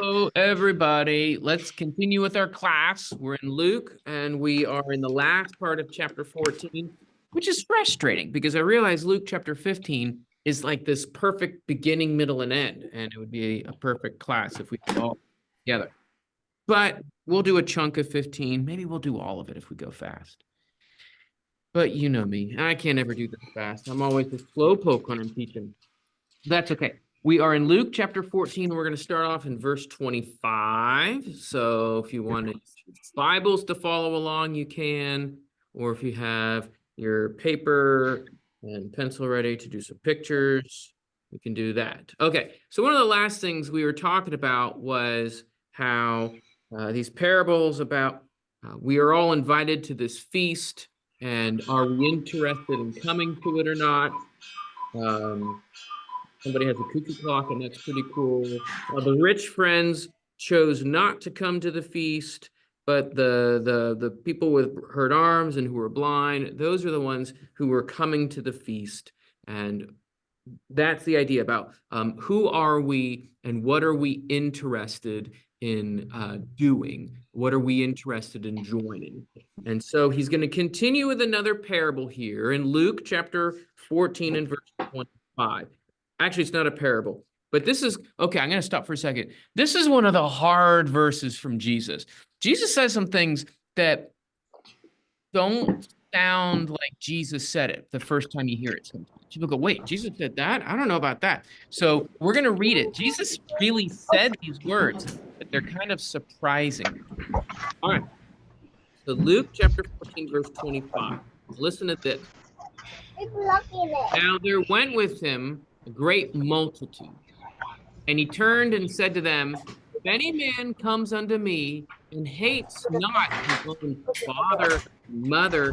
Hello, everybody. Let's continue with our class. We're in Luke, and we are in the last part of chapter 14, which is frustrating because I realize Luke chapter 15 is like this perfect beginning, middle, and end, and it would be a perfect class if we did all together. But we'll do a chunk of 15. Maybe we'll do all of it if we go fast. But you know me, I can't ever do this fast. I'm always a slow poke when I'm teaching. That's okay. We are in Luke chapter 14. We're going to start off in verse 25. So if you want Bibles to follow along, you can. Or if you have your paper and pencil ready to do some pictures, we can do that. Okay. So one of the last things we were talking about was how these parables about we are all invited to this feast, and are we interested in coming to it or not? Somebody has a cuckoo clock, and that's pretty cool. The rich friends chose not to come to the feast, but the people with hurt arms and who were blind, those are the ones who were coming to the feast. And that's the idea about who are we and what are we interested in doing? What are we interested in joining? And so he's going to continue with another parable here in Luke chapter 14 and verse 25. Actually, it's not a parable, but this is, okay, I'm going to stop for a second. This is one of the hard verses from Jesus. Jesus says some things that don't sound like Jesus said it the first time you hear it. Sometimes people go, wait, Jesus said that? I don't know about that. So we're going to read it. Jesus really said these words, but they're kind of surprising. All right. So Luke chapter 14, verse 25. Listen to this. Now there went with him a great multitude, and he turned and said to them, if any man comes unto me and hates not his own father, mother,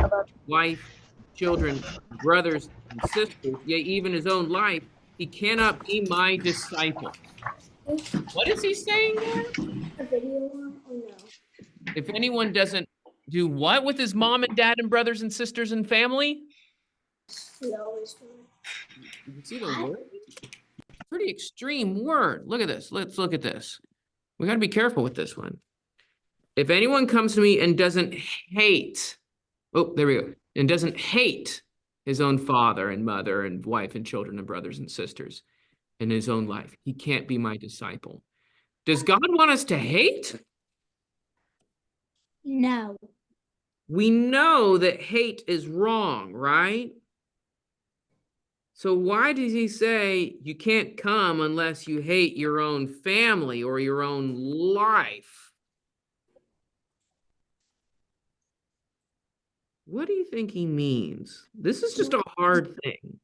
wife, children, brothers, and sisters, yea, even his own life, he cannot be my disciple. What is he saying there? If anyone doesn't do what with his mom and dad and brothers and sisters and family? You can see the word? Pretty extreme word. Look at this. Let's look at this. We got to be careful with this one. If anyone comes to me and doesn't hate, oh, there we go, and doesn't hate his own father and mother and wife and children and brothers and sisters in his own life, he can't be my disciple. Does God want us to hate? No. We know that hate is wrong, right? So why does he say you can't come unless you hate your own family or your own life? What do you think he means? This is just a hard thing.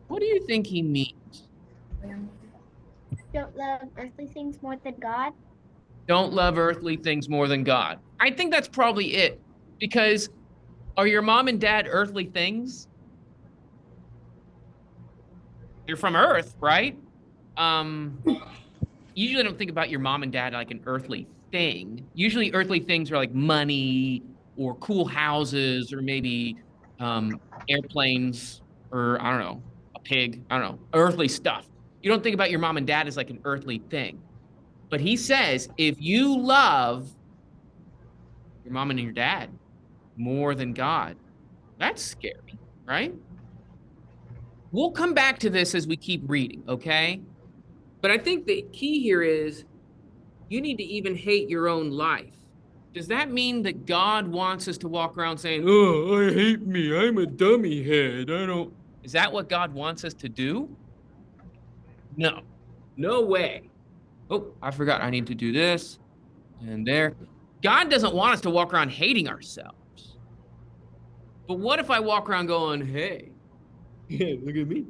What do you think he means? Don't love earthly things more than God. Don't love earthly things more than God. I think that's probably it. Because are your mom and dad earthly things? They're from Earth, right? Usually I don't think about your mom and dad like an earthly thing. Usually earthly things are like money or cool houses or maybe airplanes or I don't know, a pig, I don't know, earthly stuff. You don't think about your mom and dad as like an earthly thing. But he says, if you love your mom and your dad more than God, that's scary, right? We'll come back to this as we keep reading, okay? But I think the key here is you need to even hate your own life. Does that mean that God wants us to walk around saying, oh, I hate me, I'm a dummy head, I don't... Is that what God wants us to do? No, no way. Oh, I forgot I need to do this and there. God doesn't want us to walk around hating ourselves. But what if I walk around going, hey, yeah, look at me.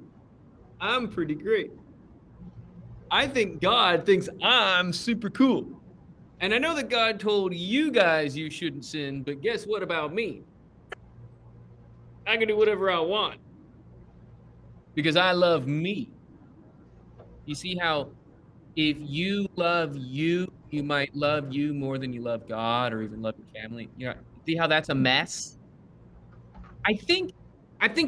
I'm pretty great. I think God thinks I'm super cool. And I know that God told you guys you shouldn't sin, but guess what about me? I can do whatever I want because I love me. You see how if you love you, you might love you more than you love God or even love your family. You know, see how that's a mess? I think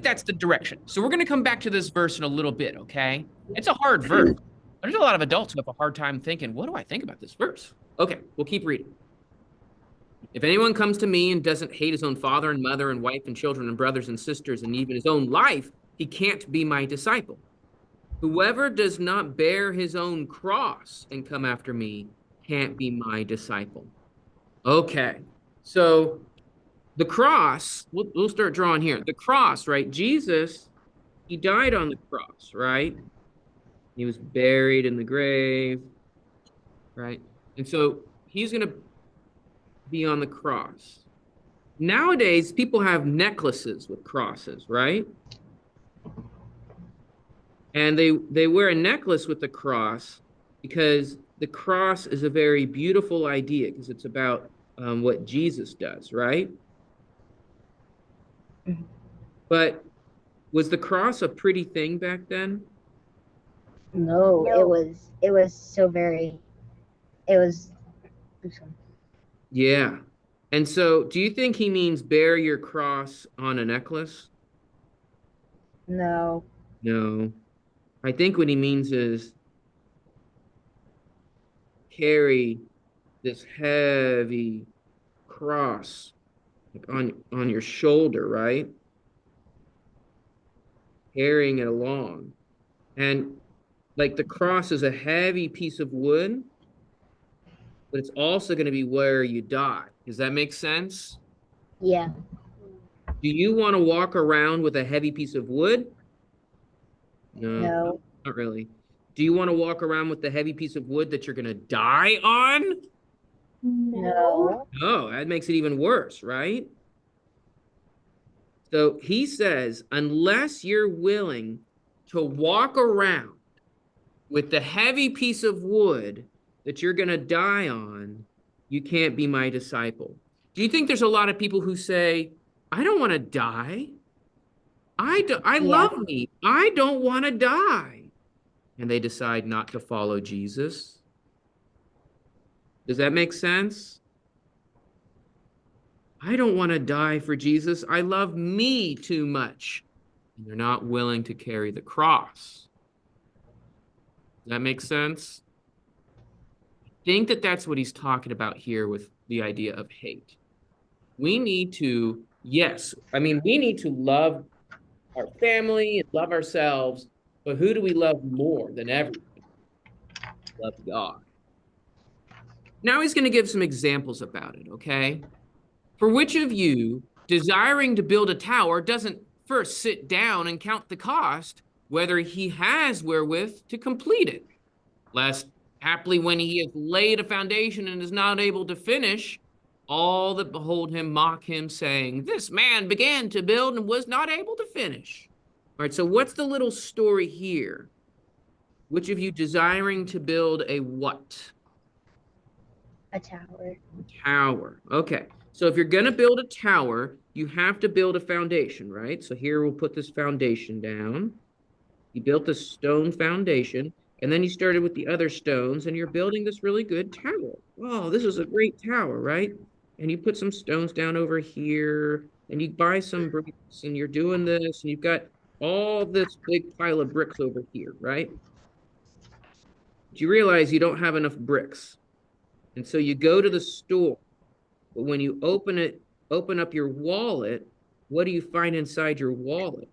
that's the direction. So we're going to come back to this verse in a little bit, okay? It's a hard verse. There's a lot of adults who have a hard time thinking, what do I think about this verse? Okay, we'll keep reading. If anyone comes to me and doesn't hate his own father and mother and wife and children and brothers and sisters and even his own life, he can't be my disciple. Whoever does not bear his own cross and come after me can't be my disciple. Okay, so the cross, we'll start drawing here. The cross, right? Jesus, he died on the cross, right? He was buried in the grave, right? And so he's going to be on the cross. Nowadays, people have necklaces with crosses, right? And they wear a necklace with the cross because the cross is a very beautiful idea because it's about what Jesus does, right? Mhm. But was the cross a pretty thing back then? No, No. it was so very, it was, I'm sorry. Yeah. And so do you think he means bear your cross on a necklace? No, No. I think what he means is carry this heavy cross like on your shoulder, right? Carrying it along. And like the cross is a heavy piece of wood, but it's also going to be where you die. Does that make sense? yeah, Do you want to walk around with a heavy piece of wood? No, no, not really. Do you want to walk around with the heavy piece of wood that you're going to die on? no, Oh, that makes it even worse, right? So he says, unless you're willing to walk around with the heavy piece of wood that you're going to die on, you can't be my disciple. Do you think there's a lot of people who say, I don't want to die. I Yeah. love me. I don't want to die. And they decide not to follow Jesus. Does that make sense? I don't want to die for Jesus. I love me too much. And they're not willing to carry the cross. Does that make sense? I think that that's what he's talking about here with the idea of hate. We need to, yes, I mean, we need to love our family and love ourselves, but who do we love more than everything? Love God. Now he's going to give some examples about it, okay? For which of you, desiring to build a tower, doesn't first sit down and count the cost, whether he has wherewith to complete it? Lest haply when he hath laid a foundation and is not able to finish, all that behold him mock him, saying, this man began to build and was not able to finish. All right, so what's the little story here? Which of you desiring to build a what? a tower. Tower. Okay. So if you're going to build a tower, you have to build a foundation, right? So here we'll put this foundation down. You built the stone foundation, and then you started with the other stones, and you're building this really good tower. Oh, this is a great tower, right? And you put some stones down over here, and you buy some bricks, and you're doing this, and you've got all this big pile of bricks over here, right? But you realize you don't have enough bricks. And so you go to the store. But when you open up your wallet, what do you find inside your wallet?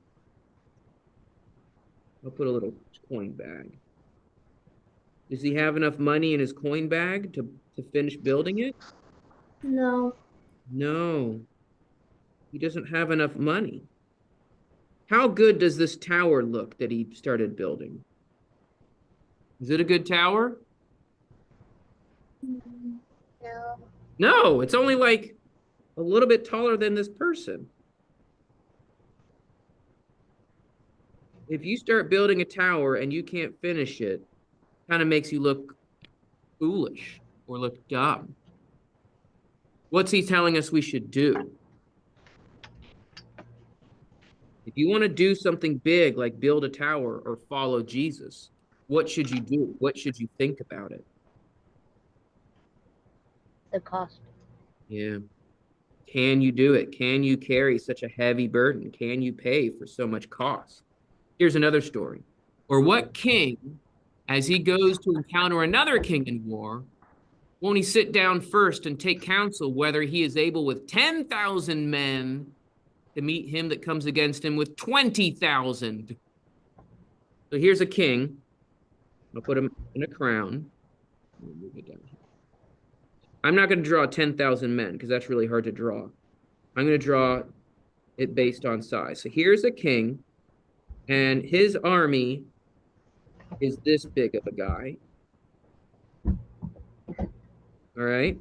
I'll put a little coin bag. Does he have enough money in his coin bag to finish building it? No. No, he doesn't have enough money. How good does this tower look that he started building? Is it a good tower? No. No, it's only like a little bit taller than this person. If you start building a tower and you can't finish it, kind of makes you look foolish or look dumb. What's he telling us we should do? If you want to do something big like build a tower or follow Jesus, what should you do? What should you think about it? The cost. Yeah. Can you do it? Can you carry such a heavy burden? Can you pay for so much cost? Here's another story. Or what king, as he goes to encounter another king in war, won't he sit down first and take counsel whether he is able with 10,000 men to meet him that comes against him with 20,000? So here's a king. I'll put him in a crown. Move it down. I'm not going to draw 10,000 men because that's really hard to draw. I'm going to draw it based on size. So here's a king, and his army is this big of a guy. All right.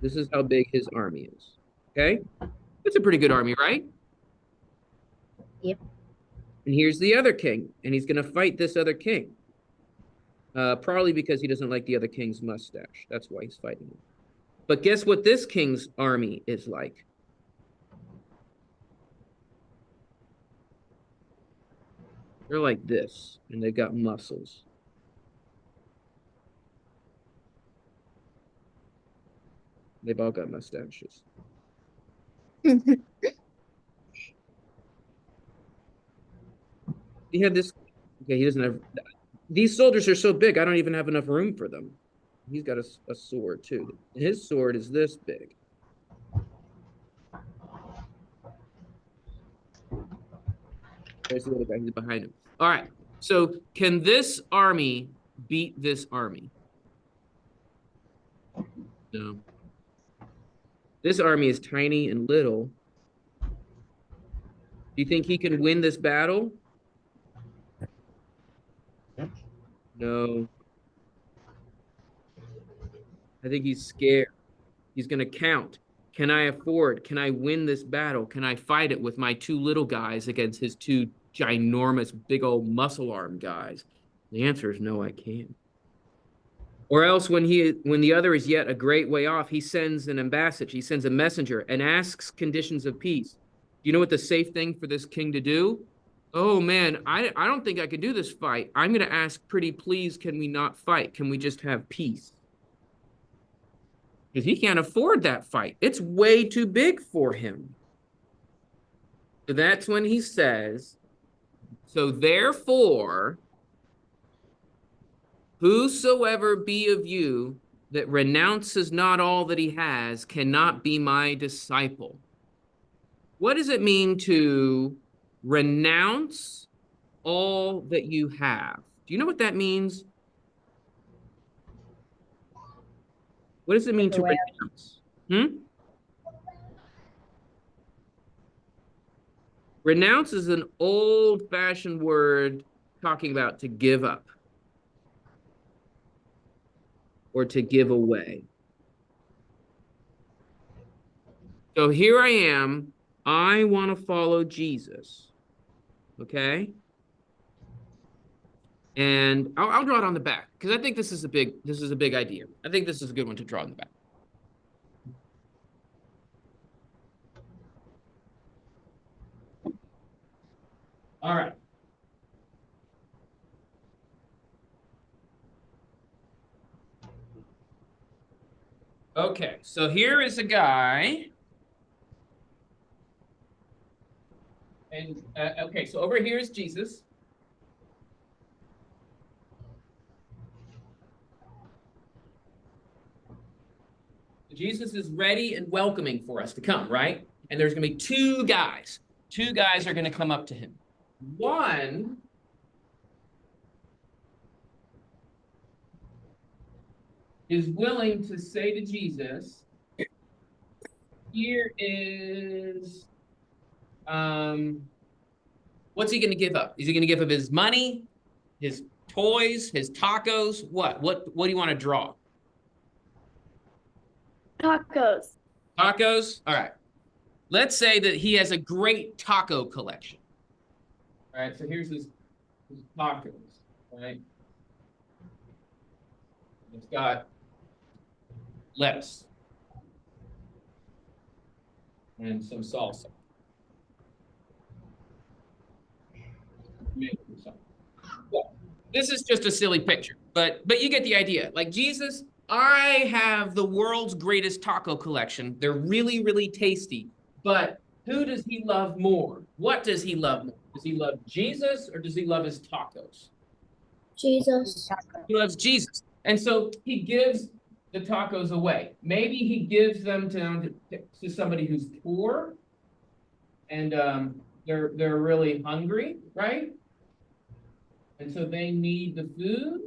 This is how big his army is. Okay. That's a pretty good army, right? Yep. And here's the other king, and he's going to fight this other king. Probably because he doesn't like the other king's mustache. That's why he's fighting him. But guess what this king's army is like? They're like this, and they've got muscles. They've all got mustaches. He had this. Okay, he doesn't have. These soldiers are so big, I don't even have enough room for them. He's got a sword too. His sword is this big. There's the other guy. He's behind him. All right. So can this army beat this army? No. This army is tiny and little. Do you think he can win this battle? No. I think he's scared. He's going to count. Can I afford? Can I win this battle? Can I fight it with my two little guys against his two ginormous, big old muscle arm guys? The answer is no, I can't. Or else when the other is yet a great way off, he sends an ambassador, he sends a messenger and asks conditions of peace. Do you know what the safe thing for this king to do? Oh man, I don't think I could do this fight. I'm going to ask, pretty please, can we not fight? Can we just have peace? Because he can't afford that fight. It's way too big for him. So that's when he says, so therefore, whosoever be of you that renounces not all that he has cannot be my disciple. What does it mean to renounce all that you have? Do you know what that means? What does it mean to renounce? Renounce is an old-fashioned word talking about to give up or to give away. So here I am. I want to follow Jesus. Okay? And I'll draw it on the back because I think this is a big idea. I think this is a good one to draw on the back. All right. Okay, so here is a guy. And okay, so over here is Jesus. Jesus is ready and welcoming for us to come, right? And there's going to be two guys. Two guys are going to come up to him. One is willing to say to Jesus, here is, what's he going to give up? Is he going to give up his money, his toys, his tacos? What do you want to draw? Tacos. Tacos? All right. Let's say that he has a great taco collection. All right, so here's his tacos, right? It's got lettuce and some salsa. Well, this is just a silly picture, but you get the idea. Like Jesus, I have the world's greatest taco collection. They're really, really tasty. But who does he love more? What does he love more? Does he love Jesus or does he love his tacos? Jesus. He loves Jesus. And so he gives the tacos away. Maybe he gives them to somebody who's poor and they're really hungry, right? And so they need the food.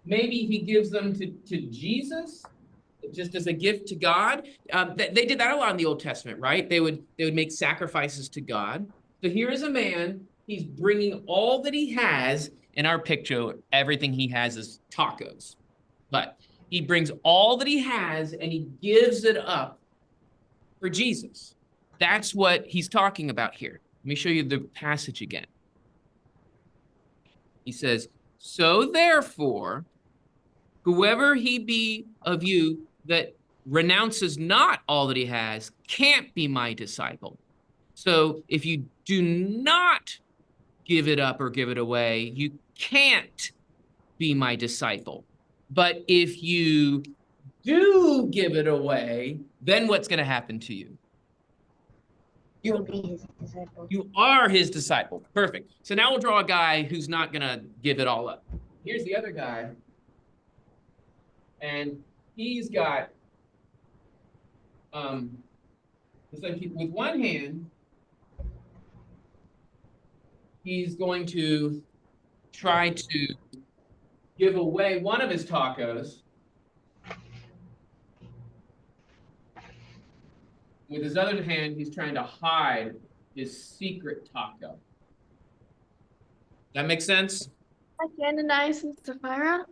Maybe he gives them to Jesus just as a gift to God. They did that a lot in the Old Testament, right? They would make sacrifices to God. So here is a man, he's bringing all that he has. In our picture, everything he has is tacos. But he brings all that he has and he gives it up for Jesus. That's what he's talking about here. Let me show you the passage again. He says, so therefore, whoever he be of you that renounces not all that he has can't be my disciple. So if you do not give it up or give it away, you can't be my disciple. But if you do give it away, then what's going to happen to you? You will be his disciple. You are his disciple. Perfect. So now we'll draw a guy who's not going to give it all up. Here's the other guy. And he's got, it's like with one hand, he's going to try to give away one of his tacos. With his other hand, he's trying to hide his secret taco. That make sense? Like Ananias and Sapphira?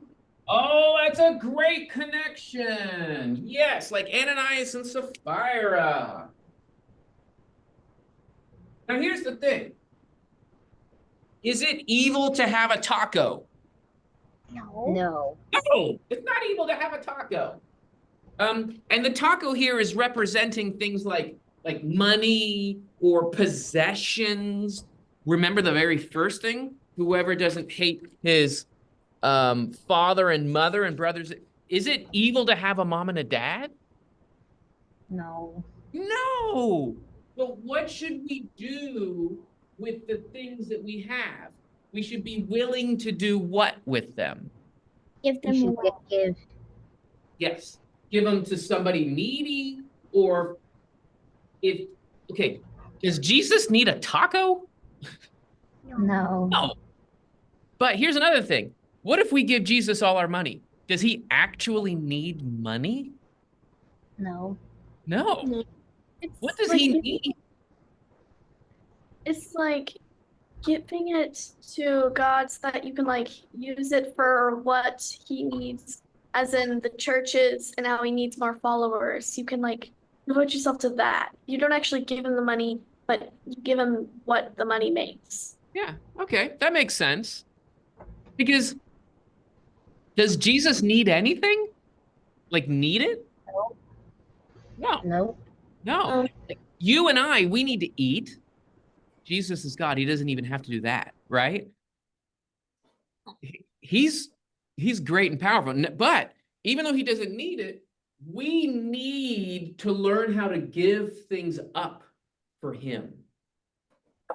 Oh, that's a great connection. Yes, like Ananias and Sapphira. Now, here's the thing. Is it evil to have a taco? No. No, it's not evil to have a taco. And the taco here is representing things like money or possessions. Remember the very first thing? Whoever doesn't hate his father and mother and brothers. Is it evil to have a mom and a dad? No. No. But what should we do with the things that we have? We should be willing to do what with them? Give You them should away. give. Yes. Give them to somebody needy, or okay, does Jesus need a taco? No. No. But here's another thing. What if we give Jesus all our money? Does he actually need money? No. No. It's What does like, he need? It's like giving it to God so that you can like use it for what he needs, as in the churches and how he needs more followers. You can like devote yourself to that. You don't actually give him the money, but you give him what the money makes. Yeah, okay, that makes sense. Because does Jesus need anything? Like need it? No, No. no. Like, you and I, we need to eat. Jesus is God. He doesn't even have to do that, right? He's great and powerful. But even though he doesn't need it, we need to learn how to give things up for him.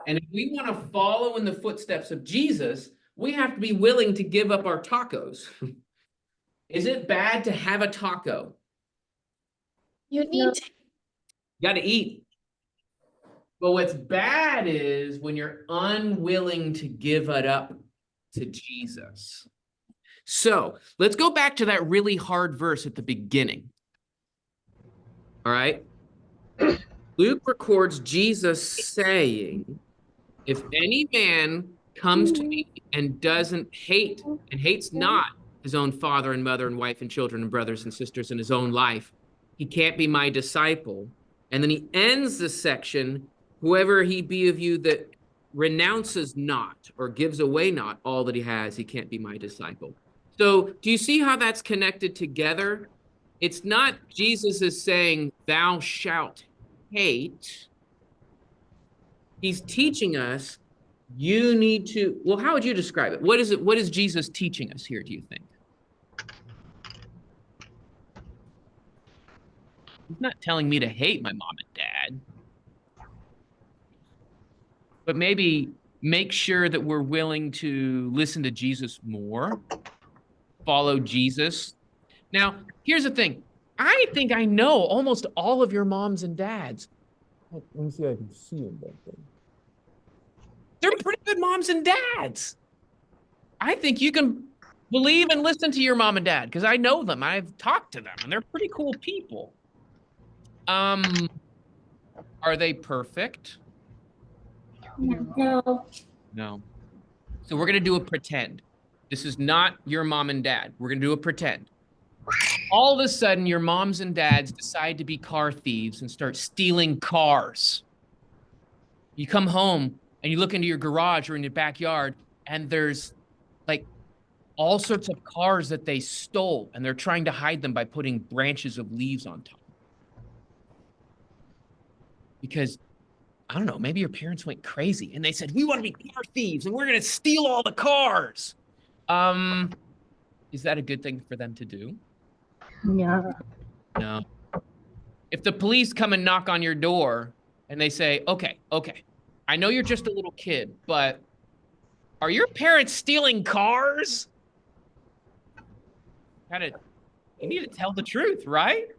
And if we want to follow in the footsteps of Jesus, we have to be willing to give up our tacos. Is it bad to have a taco? You need to You got to eat. But what's bad is when you're unwilling to give it up to Jesus. So let's go back to that really hard verse at the beginning. All right. Luke records Jesus saying, if any man comes to me and doesn't hate and hates not his own father and mother and wife and children and brothers and sisters in his own life, he can't be my disciple. And then he ends the section, whoever he be of you that renounces not or gives away not all that he has, he can't be my disciple. So do you see how that's connected together? It's not Jesus is saying, thou shalt hate. He's teaching us, you need to, well, how would you describe it? What is Jesus teaching us here, do you think? He's not telling me to hate my mom and dad. But maybe make sure that we're willing to listen to Jesus more, follow Jesus. Now, here's the thing. I think I know almost all of your moms and dads. Let me see if I can see them back there. They're pretty good moms and dads. I think you can believe and listen to your mom and dad because I know them. I've talked to them and they're pretty cool people. Are they perfect? No. No. So we're going to do a pretend. This is not your mom and dad. We're going to do a pretend. All of a sudden, your moms and dads decide to be car thieves and start stealing cars. You come home and you look into your garage or in your backyard, and there's like all sorts of cars that they stole, and they're trying to hide them by putting branches of leaves on top. Because, I don't know, maybe your parents went crazy and they said, we want to be car thieves and we're going to steal all the cars. Is that a good thing for them to do? No. No. If the police come and knock on your door and they say, okay, I know you're just a little kid, but are your parents stealing cars? You need to tell the truth, right?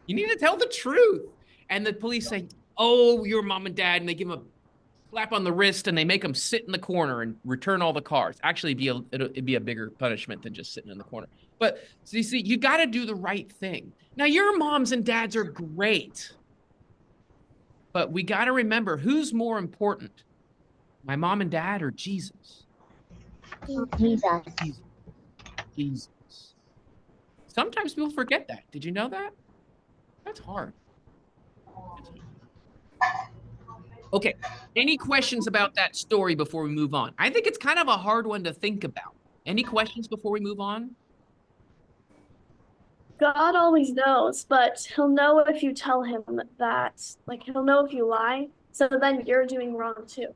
You need to tell the truth. And the police say, oh, your mom and dad, and they give them a slap on the wrist and they make them sit in the corner and return all the cars. Actually, it'd be a bigger punishment than just sitting in the corner. But so you see, you got to do the right thing. Now, your moms and dads are great, but we got to remember who's more important, my mom and dad or Jesus? Jesus. Jesus. Sometimes people forget that. Did you know that? That's hard. Okay, any questions about that story before we move on? I think it's kind of a hard one to think about. Any questions before we move on? God always knows, but he'll know if you tell him that, like he'll know if you lie. So then you're doing wrong too.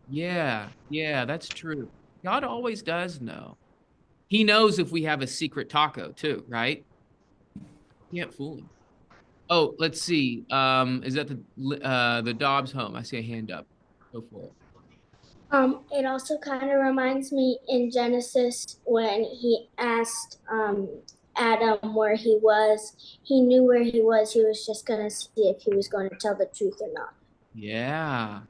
Yeah, that's true. God always does know. He knows if we have a secret taco too, right? Can't fool him. Oh, let's see. Is that the Dobbs home? I see a hand up. Go for it. It also kind of reminds me in Genesis when he asked Adam where he was. He knew where he was. He was just going to see if he was going to tell the truth or not. Yeah.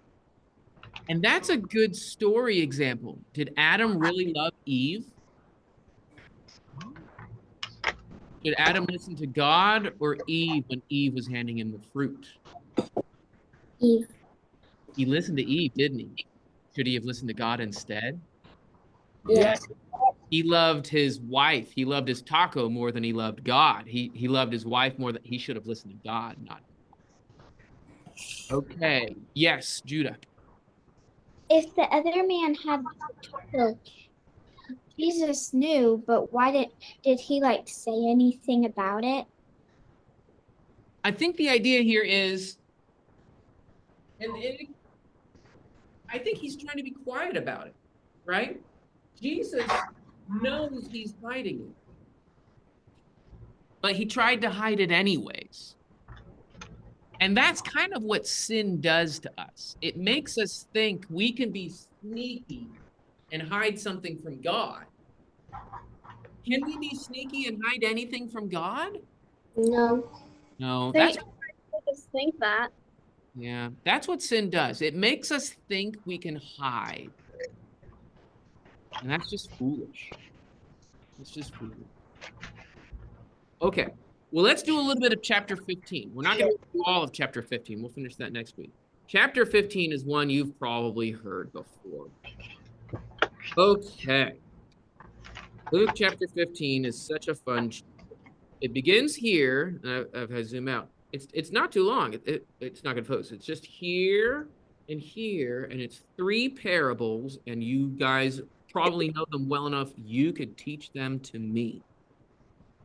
And that's a good story example. Did Adam really love Eve? Did Adam listen to God or Eve when Eve was handing him the fruit? Eve. He listened to Eve, didn't he? Should he have listened to God instead? Yes. He loved his wife. He loved his taco more than he loved God. He loved his wife more than he should have listened to God, not. Okay. Yes, Judah. If the other man had taco, Jesus knew, but why did he like say anything about it? I think the idea here is, I think he's trying to be quiet about it, right? Jesus knows he's hiding it, but he tried to hide it anyways. And that's kind of what sin does to us. It makes us think we can be sneaky and hide something from God. Can we be sneaky and hide anything from God? No. No, They that's just think that. yeah, that's what sin does. It makes us think we can hide. And that's just foolish. It's just foolish. Okay. Well, let's do a little bit of chapter 15. We're not going to do all of chapter 15. We'll finish that next week. Chapter 15 is one you've probably heard before. Okay. Luke chapter 15 is such a fun chapter. It begins here, and I've had to zoom out. It's not too long. It's not going to focus. It's just here and here, and it's 3 parables, and you guys probably know them well enough. You could teach them to me.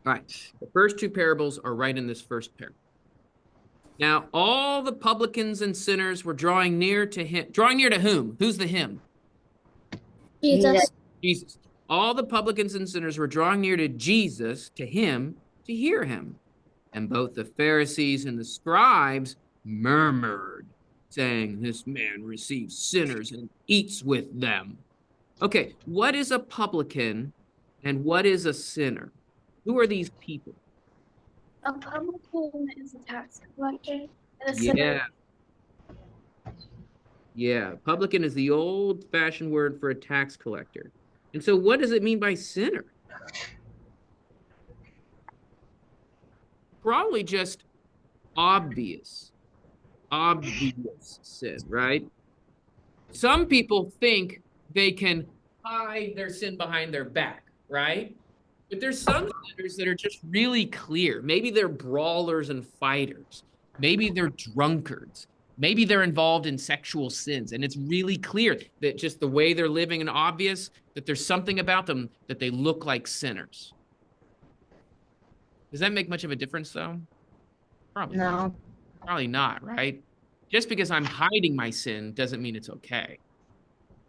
All right. The first 2 parables are right in this first parable. Now, all the publicans and sinners were drawing near to him. Drawing near to whom? Who's the him? Jesus. Jesus. All the publicans and sinners were drawing near to Jesus, to him, to hear him. And both the Pharisees and the scribes murmured, saying, "This man receives sinners and eats with them." Okay, what is a publican and what is a sinner? Who are these people? A publican is a tax collector, and a sinner. Yeah. Yeah, publican is the old-fashioned word for a tax collector. And so what does it mean by sinner? Probably just obvious sin, right? Some people think they can hide their sin behind their back, right? But there's some sinners that are just really clear. Maybe they're brawlers and fighters. Maybe they're drunkards. Maybe they're involved in sexual sins. And it's really clear that just the way they're living and obvious, that there's something about them that they look like sinners. Does that make much of a difference, though? Probably not. No. Probably not, right? Just because I'm hiding my sin doesn't mean it's okay.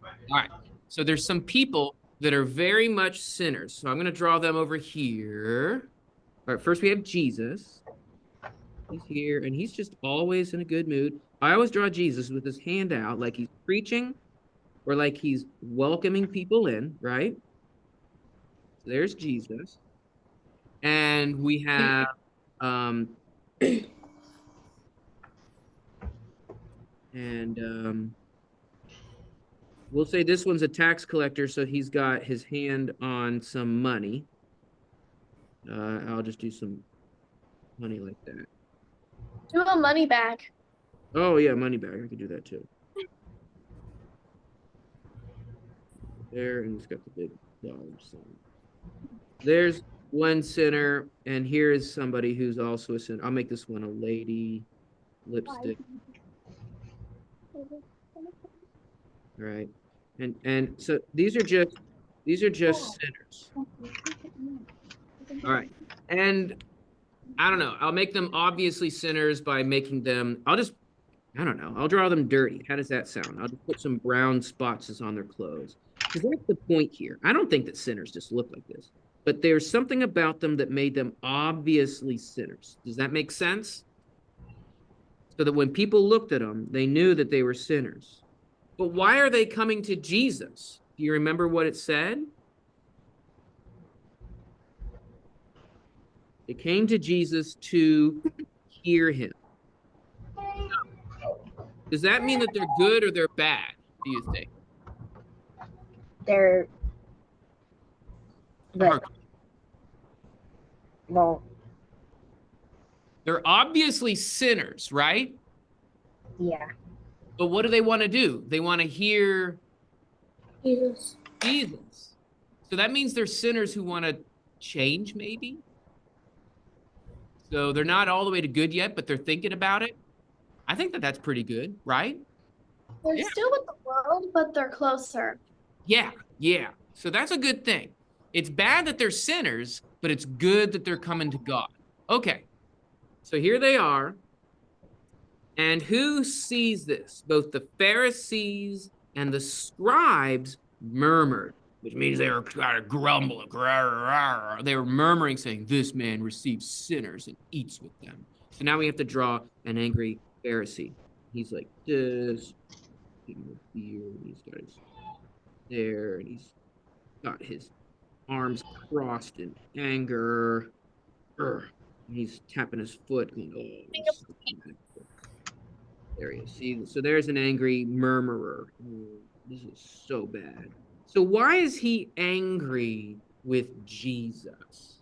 All right. So there's some people that are very much sinners. So I'm going to draw them over here. All right. First, we have Jesus. He's here, and he's just always in a good mood. I always draw Jesus with his hand out, like he's preaching or like he's welcoming people in, right? So there's Jesus. And we have we'll say this one's a tax collector, so he's got his hand on some money. I'll just do some money like that. Do a money bag. Oh yeah, money bag. I could do that too. There, and he's got the big dollar sign. There's one sinner, and here is somebody who's also a sinner. I'll make this one a lady. Lipstick. Right. And so these are just sinners. All right. And I don't know. I'll make them obviously sinners by making them, I don't know. I'll draw them dirty. How does that sound? I'll just put some brown spots on their clothes. Because that's the point here. I don't think that sinners just look like this. But there's something about them that made them obviously sinners. Does that make sense? So that when people looked at them, they knew that they were sinners. But why are they coming to Jesus? Do you remember what it said? They came to Jesus to hear him. Does that mean that they're good or they're bad, do you think? They're good. Well, They're obviously sinners, right? yeah. But what do they want to do? They want to hear Jesus. Jesus. So that means they're sinners who want to change, maybe? So they're not all the way to good yet, but they're thinking about it. I think that that's pretty good, right? They're Yeah. still with the world, but they're closer. Yeah. So that's a good thing. It's bad that they're sinners, but it's good that they're coming to God. Okay. So here they are. And who sees this? Both the Pharisees and the scribes murmured, which means they were kind of grumbling. They were murmuring, saying, "This man receives sinners and eats with them." So now we have to draw an angry Pharisee. He's like this, here, and he's got his there, and he's got his arms crossed in anger. And he's tapping his foot, going, "Oh." There he is. See, so there's an angry murmurer. This is so bad. So why is he angry with Jesus?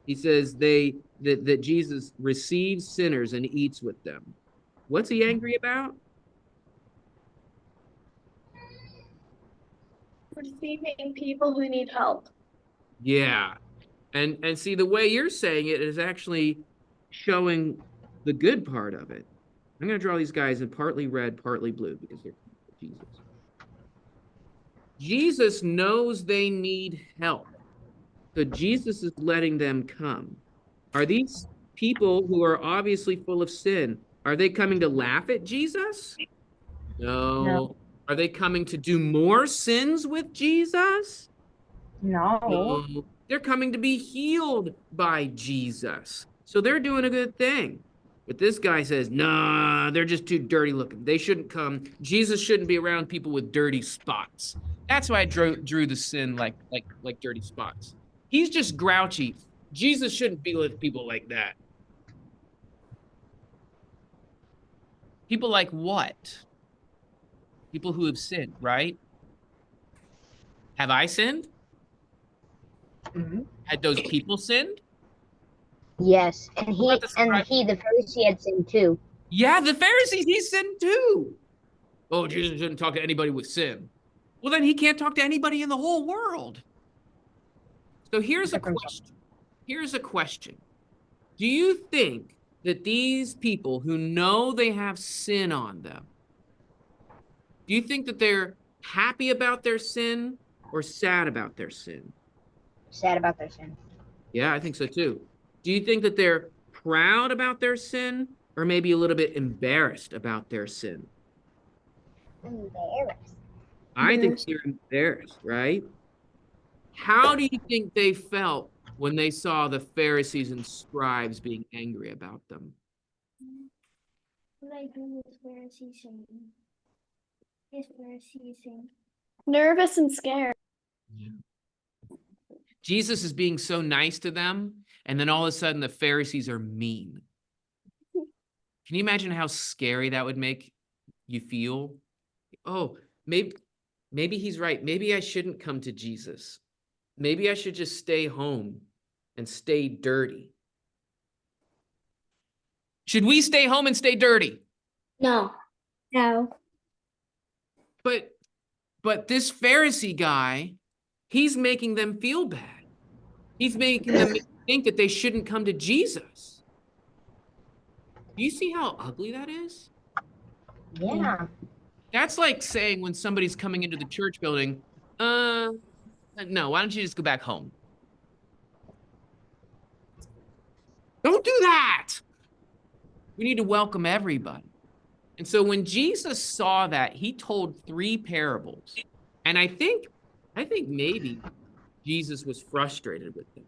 He says that Jesus receives sinners and eats with them. What's he angry about? Receiving people who need help. Yeah. And see, the way you're saying it is actually showing the good part of it. I'm going to draw these guys in partly red, partly blue, because they're Jesus. Jesus knows they need help. So Jesus is letting them come. Are these people who are obviously full of sin, are they coming to laugh at Jesus? No. Are they coming to do more sins with Jesus? No. No. They're coming to be healed by Jesus. So they're doing a good thing. But this guy says, nah, they're just too dirty looking. They shouldn't come. Jesus shouldn't be around people with dirty spots. That's why I drew the sin like dirty spots. He's just grouchy. Jesus shouldn't be with people like that. People like what? People who have sinned, right? Have I sinned? Mhm. Had those people sinned? Yes, and What about the the Pharisee, had sinned too. Yeah, the Pharisees, he sinned too. Oh, Jesus shouldn't talk to anybody with sin. Well, then he can't talk to anybody in the whole world. So here's a Except for himself. question. Here's a question. Do you think that these people who know they have sin on them, do you think that they're happy about their sin or sad about their sin? Sad about their sin. Yeah, I think so too. Do you think that they're proud about their sin or maybe a little bit embarrassed about their sin? Embarrassed. I think they're embarrassed, right? How do you think they felt when they saw the Pharisees and scribes being angry about them? What I do with Pharisees and his Pharisees and Nervous and scared. Jesus is being so nice to them, and then all of a sudden the Pharisees are mean. Can you imagine how scary that would make you feel? Oh, maybe he's right. Maybe I shouldn't come to Jesus. Maybe I should just stay home and stay dirty. Should we stay home and stay dirty? No. no. But this Pharisee guy, he's making them feel bad. He's making them think that they shouldn't come to Jesus. Do you see how ugly that is? Yeah. That's like saying when somebody's coming into the church building, no, why don't you just go back home? Don't do that. We need to welcome everybody. And so when Jesus saw that, he told 3 parables. And I think maybe Jesus was frustrated with them.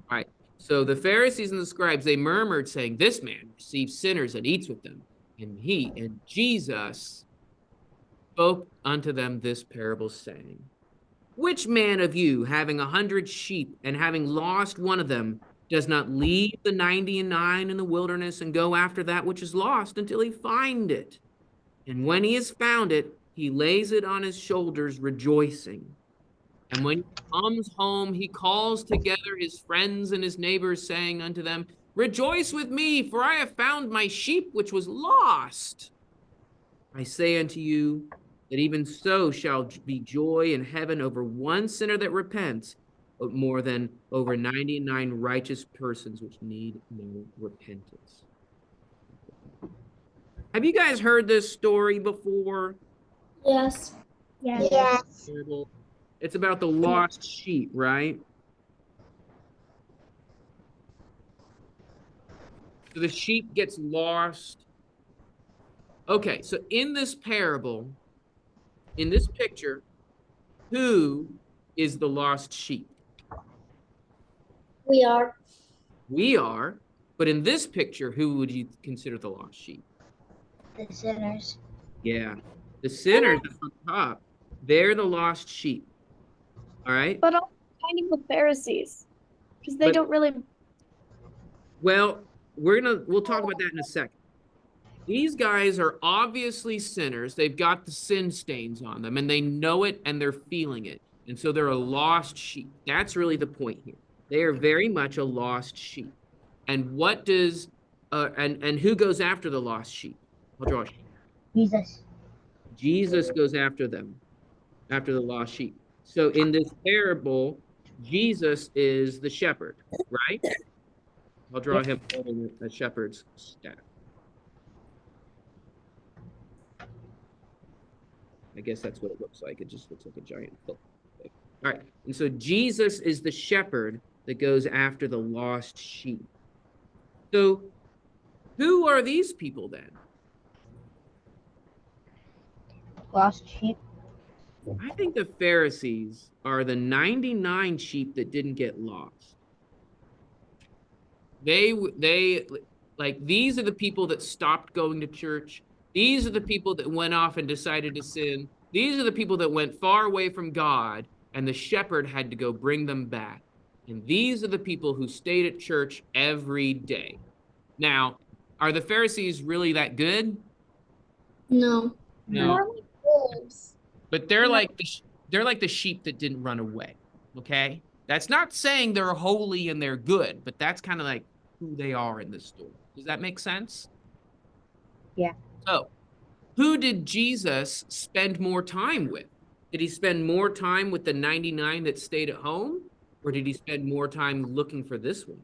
All right. So the Pharisees and the scribes, they murmured, saying, "This man receives sinners and eats with them." And Jesus spoke unto them this parable, saying, "Which man of you, having 100 sheep, and having lost one of them, does not leave the 99 in the wilderness and go after that which is lost until he find it? And when he has found it, he lays it on his shoulders, rejoicing. And when he comes home, he calls together his friends and his neighbors, saying unto them, Rejoice with me, for I have found my sheep which was lost. I say unto you that even so shall be joy in heaven over one sinner that repents, but more than over 99 righteous persons which need no repentance." Have you guys heard this story before? Yes. Yes. Yes. It's about the lost sheep, right? So the sheep gets lost. Okay, so in this parable, in this picture, who is the lost sheep? We are. We are, but in this picture, who would you consider the lost sheep? The sinners. Yeah, the sinners up on top, they're the lost sheep. All right? But also kind of the Pharisees, because they But- don't really. Well, we'll talk about that in a second. These guys are obviously sinners. They've got the sin stains on them, and they know it and they're feeling it. And so they're a lost sheep. That's really the point here. They are very much a lost sheep. And what does and who goes after the lost sheep? I'll draw a sheep. Jesus. Jesus goes after them, after the lost sheep. So in this parable, Jesus is the shepherd, right? I'll draw him holding a shepherd's staff. I guess that's what it looks like. It just looks like a giant hook. All right. And so Jesus is the shepherd that goes after the lost sheep. So who are these people then? Lost sheep. I think the Pharisees are the 99 sheep that didn't get lost. They like, these are the people that stopped going to church. These are the people that went off and decided to sin. These are the people that went far away from God, and the shepherd had to go bring them back. And these are the people who stayed at church every day. Now, are the Pharisees really that good? No. No. More like wolves. But they're like they're like the sheep that didn't run away. Okay? That's not saying they're holy and they're good, but that's kind of like who they are in this story. Does that make sense? Yeah. So, who did Jesus spend more time with? Did he spend more time with the 99 that stayed at home? Or did he spend more time looking for this one?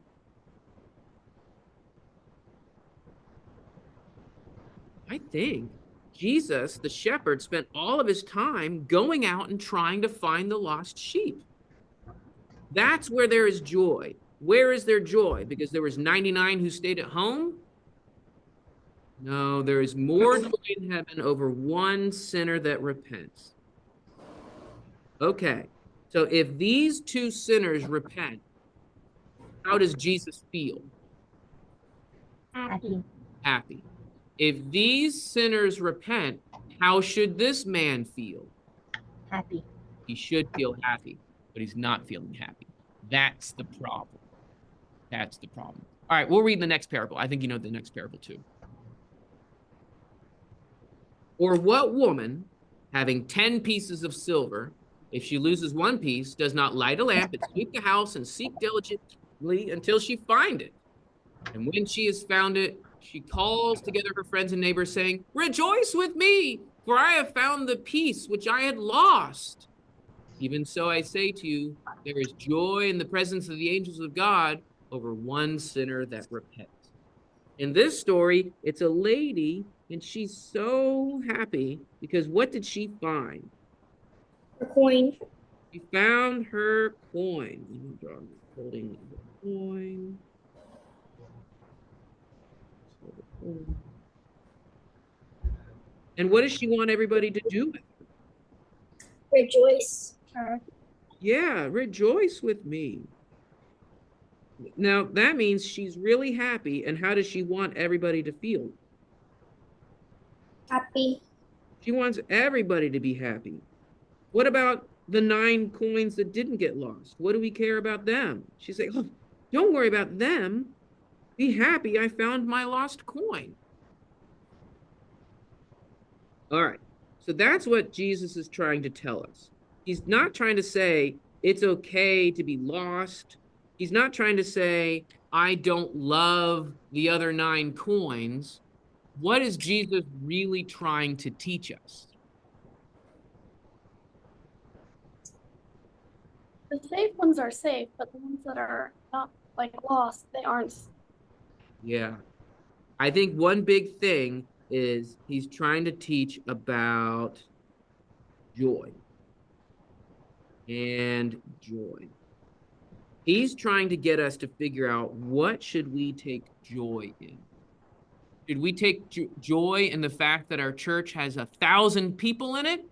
I think Jesus, the shepherd, spent all of his time going out and trying to find the lost sheep. That's where there is joy. Where is there joy? Because there was 99 who stayed at home? No, there is more joy in heaven over one sinner that repents. Okay, so if these two sinners repent, how does Jesus feel? Happy. Happy. If these sinners repent, how should this man feel? Happy. He should feel happy, but he's not feeling happy. That's the problem. That's the problem. All right, we'll read the next parable. I think you know the next parable too. Or what woman, having 10 pieces of silver, if she loses one piece, does not light a lamp and sweep the house and seek diligently until she find it? And when she has found it, she calls together her friends and neighbors, saying, "Rejoice with me, for I have found the piece which I had lost." Even so, I say to you, there is joy in the presence of the angels of God over one sinner that repents. In this story, it's a lady, and she's so happy because what did she find? A coin. She found her coin. Let me draw holding the coin. And what does she want everybody to do with her? Rejoice. Yeah, rejoice with me. Now, that means she's really happy. And how does she want everybody to feel? Happy. She wants everybody to be happy. What about the 9 coins that didn't get lost? What do we care about them? She's like, oh, don't worry about them. Be happy, I found my lost coin. All right, so that's what Jesus is trying to tell us. He's not trying to say it's okay to be lost. He's not trying to say, I don't love the other 9 coins. What is Jesus really trying to teach us? The safe ones are safe, but the ones that are not like lost, they aren't. Yeah. I think one big thing is he's trying to teach about joy and joy. He's trying to get us to figure out, what should we take joy in? Should we take joy in the fact that our church has 1,000 people in it?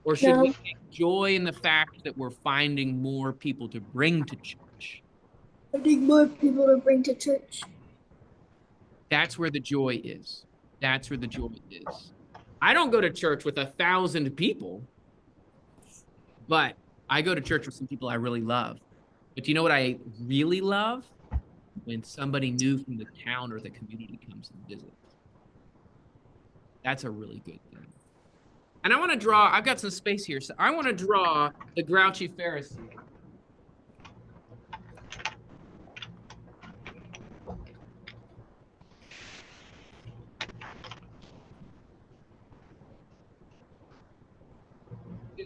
Or should we take joy in the fact that we're finding more people to bring to church? I need more people to bring to church. That's where the joy is. That's where the joy is. I don't go to church with 1,000 people, but I go to church with some people I really love. But do you know what I really love? When somebody new from the town or the community comes and visits. That's a really good thing. And I want to draw, I've got some space here, so I want to draw the grouchy Pharisee.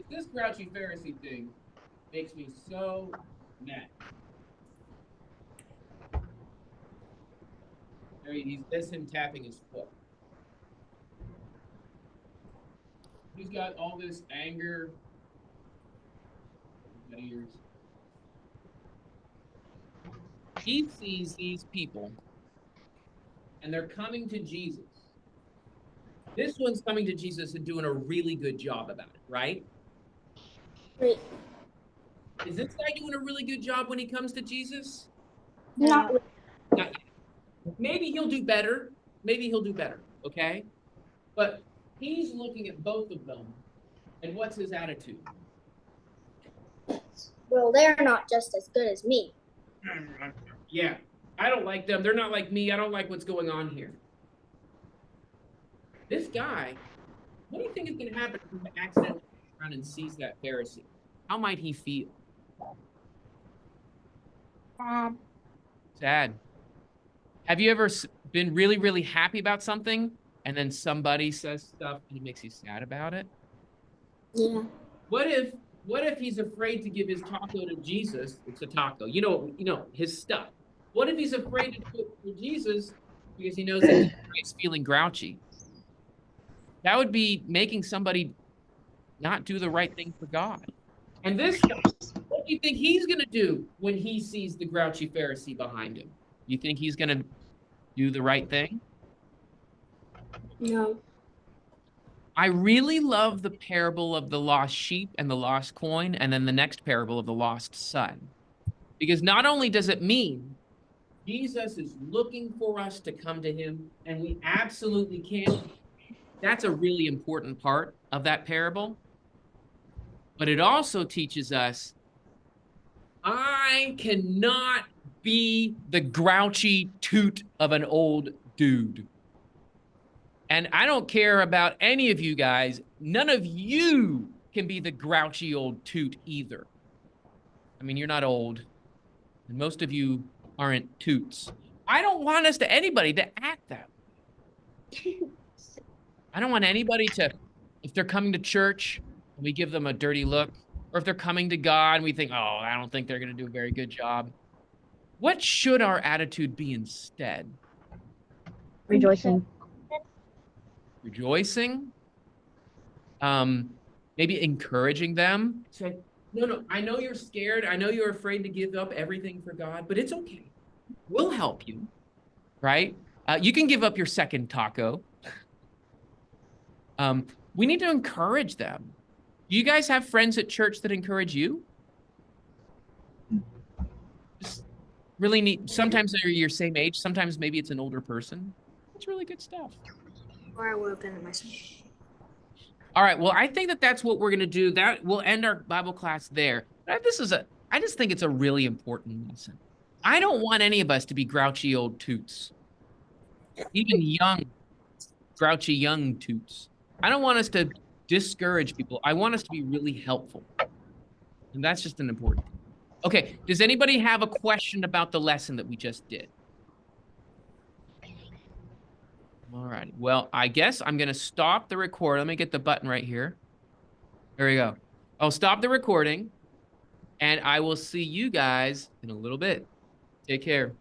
This grouchy Pharisee thing makes me so mad. That's him tapping his foot. He's got all this anger. He sees these people, and they're coming to Jesus. This one's coming to Jesus and doing a really good job about it, right? Right. Is this guy doing a really good job when he comes to Jesus? Not really. Now, maybe he'll do better. Maybe he'll do better, okay? But he's looking at both of them, and what's his attitude? Well, they're not just as good as me. Yeah, I don't like them. They're not like me. I don't like what's going on here. This guy, what do you think is going to happen if he accidentally turns around and sees that Pharisee? How might he feel? Sad. Have you ever been really, really happy about something and then somebody says stuff and it makes you sad about it? Yeah. What if he's afraid to give his taco to Jesus? It's a taco. His stuff. What if he's afraid to do it to Jesus because he knows that he's feeling grouchy? That would be making somebody not do the right thing for God. And this guy, what do you think he's going to do when he sees the grouchy Pharisee behind him? You think he's going to do the right thing? No. I really love the parable of the lost sheep and the lost coin, and then the next parable of the lost son. Because not only does it mean Jesus is looking for us to come to him, and we absolutely can. That's a really important part of that parable. But it also teaches us, I cannot be the grouchy toot of an old dude. And I don't care about any of you guys. None of you can be the grouchy old toot either. I mean, you're not old. And most of you aren't toots. I don't want anybody to act that way. I don't want anybody to, if they're coming to church and we give them a dirty look, or if they're coming to God and we think, oh, I don't think they're going to do a very good job. What should our attitude be instead? Rejoicing. Rejoicing? Maybe encouraging them. Say, no, I know you're scared. I know you're afraid to give up everything for God, but it's okay. We'll help you, right? You can give up your second taco. We need to encourage them. Do you guys have friends at church that encourage you? Just really neat. Sometimes they're your same age. Sometimes maybe it's an older person. It's really good stuff. Or I would have done it myself. All right. Well, I think that's what we're going to do. That we'll end our Bible class there. I just think it's a really important lesson. I don't want any of us to be grouchy old toots, even young, grouchy young toots. I don't want us to discourage people. I want us to be really helpful. And that's just an important thing. Okay. Does anybody have a question about the lesson that we just did? All right. Well, I guess I'm going to stop the record. Let me get the button right here. There we go. I'll stop the recording, and I will see you guys in a little bit. Take care.